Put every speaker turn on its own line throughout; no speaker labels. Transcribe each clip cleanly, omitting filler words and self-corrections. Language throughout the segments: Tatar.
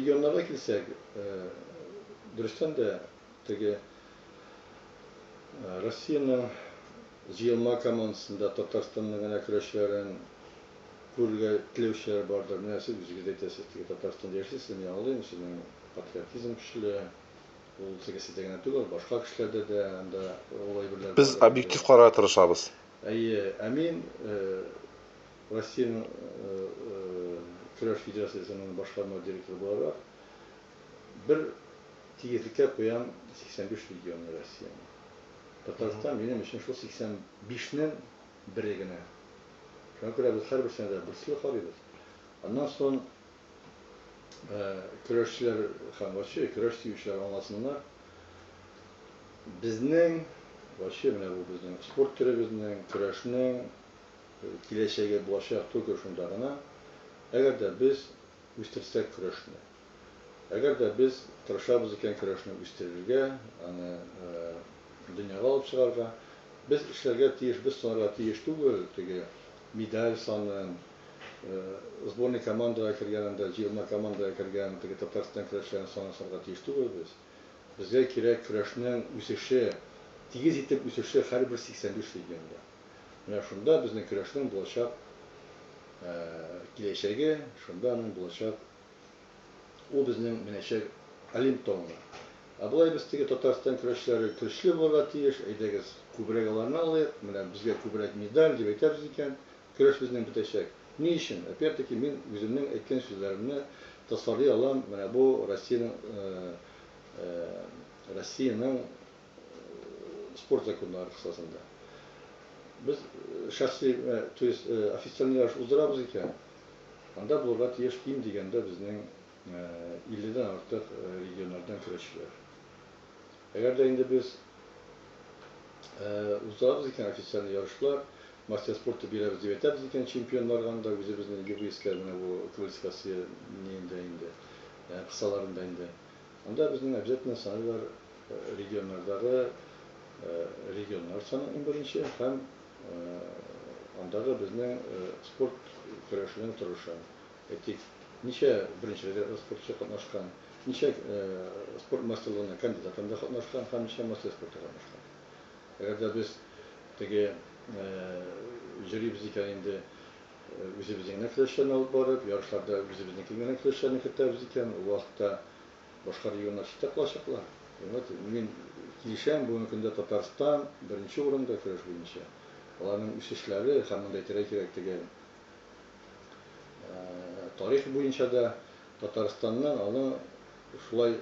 регионlara kilsek, dürüstten de tege Rusya'nın jıyılma komandasında Tataristan'ın gene küreşlerin kurga tilevşler vardır. Neyse bizge tesiz Tataristan dersiz mi alayım sizin patriotizm kişiliği ol segesi degen tügül başka kişilerde de anda olay birler.
Biz objektif karara tırışabız.
Emin Rusya'nın Küreş Federasyası'nın başkanlığı direktörü olarak bir tiyetlikler koyan 85 regionu Rusya'nın. Tataristan benim için şu 85'nin birigine. Şuna göre biz her bir senede bir silah arıyoruz. Ondan sonra küreşçiler, küreş tiyüşler anlasınlar. Bizning bu bizning sport türü bizning küreşning geleceğe bulaşacak tür görüşünlerine eğer de biz üstürsek küreşni, eğer de biz tırışabız iken küreşni üstürürge, yani dünyaya alıp çıkarga, biz işlerge tiyiş, biz sonra tiyiş tügül, medal sanın, sbornik komandaya kirgeninde, jıyılma komandaya kirgeninde, Tataristan küreşlerin sonra tiyiş tügül biz. Bizge kirek küreşnin üsüşü, tigiz itip üsüşü her bir 85 regionda. Yani şunda bizning küreşnin bulaşak geleceğe, şunda bulaşak o bizning menekşe alim toğuna. Abulay bizdeki Tataristan küreşleri küreşli bolga tiyiş, eydegiz kübrek alarını alayık, bizge kübrek medal dep aytабыз eкен, küreş bizning bitecek. Ne için? Опять-таки men özümning aytgan so'zlarimni tasarruy alam, bu Rossiyaning sport zakonlari kısasında. Biz şahsi, ofitsialni yarış uzdurabız ekan, anda bularga tiyiş kiyim degende bizning 50'den artıq regionlardan küreşçiler. Eğer de indi biz uzdurabız ekan ofitsialni yarışlar, master sportda berabız dep aytабыз ekan, chempionlarga da bizning югославия bu kvalifikatsiya neyinde indi, yani kısalarında indi. Anda bizning обязательно sanı var regionlardagi regionlar sanı birinchi ham andagı bizning sport küreşinin turuşu. Aytdik, necha birinchilarda sportchi qatnashgan, necha sport masterligine kandidatında qatnashgan, ham necha master sportda qatnashgan. Eğer de biz tege jüriyimiz ekan endi o'zimizning küreşlerini olib borib, yarışlarda o'zimizning küreşlerini kiritamiz ekan, u vaqtda boshqa regionlar ishda qilashaqlar. Men kelisham bu kunda Tatariston birinchi o'rinda küreş bo'yicha. Ularning o'sishlari ham bunday kerak degan tarix bo'yicha da Tataristandan ana shulay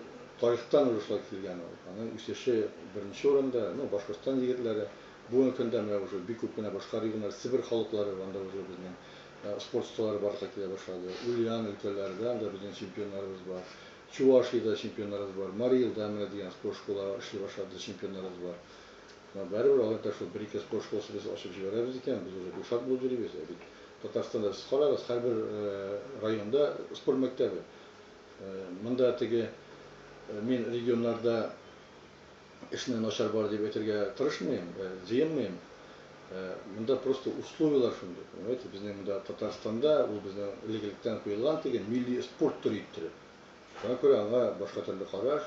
tarixdan shulay kelgan. Ana o'sishi birinchi o'rinda, Boshqirdiston yigitlari bu kunda mana o'sha bir ko'pgina boshqa regionlar, Sibir xalqlari anda o'sha bizning sportchilar barqa kela boshladi. Ulyan өлкәләрендә de bizning chempionlarimiz bor. Chuvashiyada chempionlarimiz bor. Marilda mana degan sport shkola ishlay boshladi, chempionlarimiz bor. Baribir albatta shu bir-ikki sport shkolasi biz ochib jiboramiz ekan, biz o'zi bo'shab bo'lib yuribmiz. Tataristonda siz qarag'iz, har bir rayonda sport maktabi. Bunda tege men regionlarda ishni nachar bor deb aytishga tirishmayman, jiyinmayman. Bunda просто условиялар shunday. Bizning bunda Tataristonda u bizning legallikdan qo'yilgan degan milliy sport turi turib. Shuna ko'ra anga boshqa turli qarash,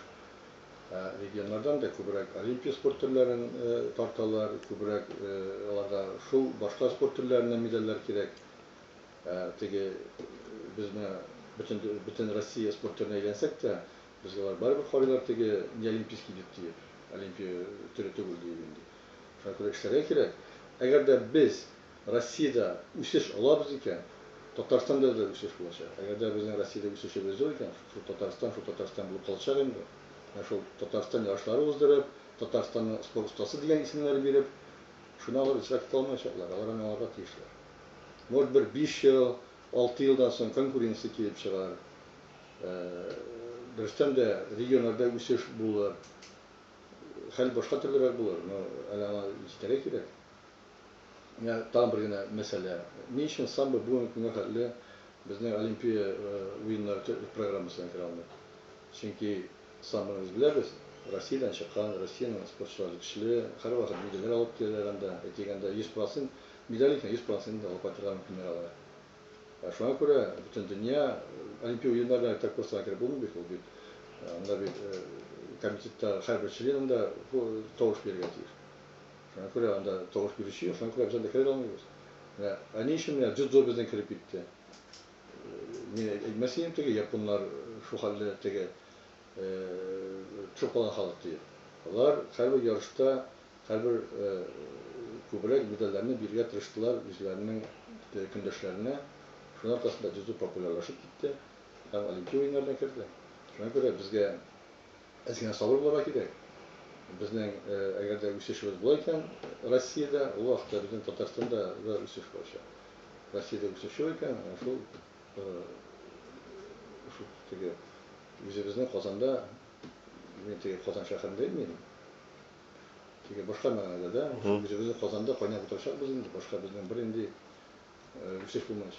regionlardan da ko'proq olimpiya sport turlarini tortalar, ko'proq ularga shu boshqa sport turlaridan medallar kerak. Tege bizni butun Rossiya sport turine aylansak da, bizga baribir qaraylar tege olimpiyaskiy deb deyib, olimpiya turi tugul deyib endi. Shuna ko'ra ishlarga kerak. Agar da biz Rossiyada o'sish olamiz ekan, Tataristonda da o'sish bo'lacak. Agar da bizning Rossiyada o'sishimiz yo'q ekan, shu Tatariston bo'lib qolacak endi. Şu Tataristan yaşları uzdurib, Tataristan'ın spor ustası degan isimleri berib, şunu alır icra olmayacaklar, alarga tiyişler. Может bir 5 yıl, 6 yıldan sonra konkurensiya kelib çıkar. Birden de regionlarda o'sish bo'lar. Hal boshqa turlar bo'lar. Ana kerak. Yani tam bir mesele. Niçin sambo bu günə hali bizning olimpiya o'yinlari programmasına kira olmadı? Çünkü sambo'ni bilamiz, Rossiyadan chiqqan, Rossiyaning sportchilari kuchli, har vaqt medallar olib kelganlar, aytganda 100% medal ekan, 100% olib qaytgan kunlar. Şuna göre bütün dünya Olimpiya oyunlarına tak kursuna girip bulunmuyor bu bir. Onda bir komitette her bir çileğinde bu toğuş bir getiriyor. Şuna göre onda toğuş bir işi yok. Şuna göre biz de kredi almıyoruz. Ani işim ya cüzdo bizden kirip bitti. Mesela tege Japonlar şu halde tege çok olan halat diyor. Onlar her bir yarışta her bir kubrek medallerini birge tırıştılar bizlerinin kündeşlerine. Şunun arkasında cüzdo popülerleşip gitti. Hem Olimpiya oyunlarına girdi. Şuna göre bizge eskiden sabır bulmak gerek. Bizden eğer de üstüşümüz bulayken Rusya'da o vaxtda bizim Tataristan'da da üstüş başa. Rusya'da üstüş yokken şu tege bizden Kazan'da ben tege Kazan şehrinde değil miyim? Tege başka manada da bizden Kazan'da kaynak oturacak bizim başka bizden bir indi üstüş bulmayız.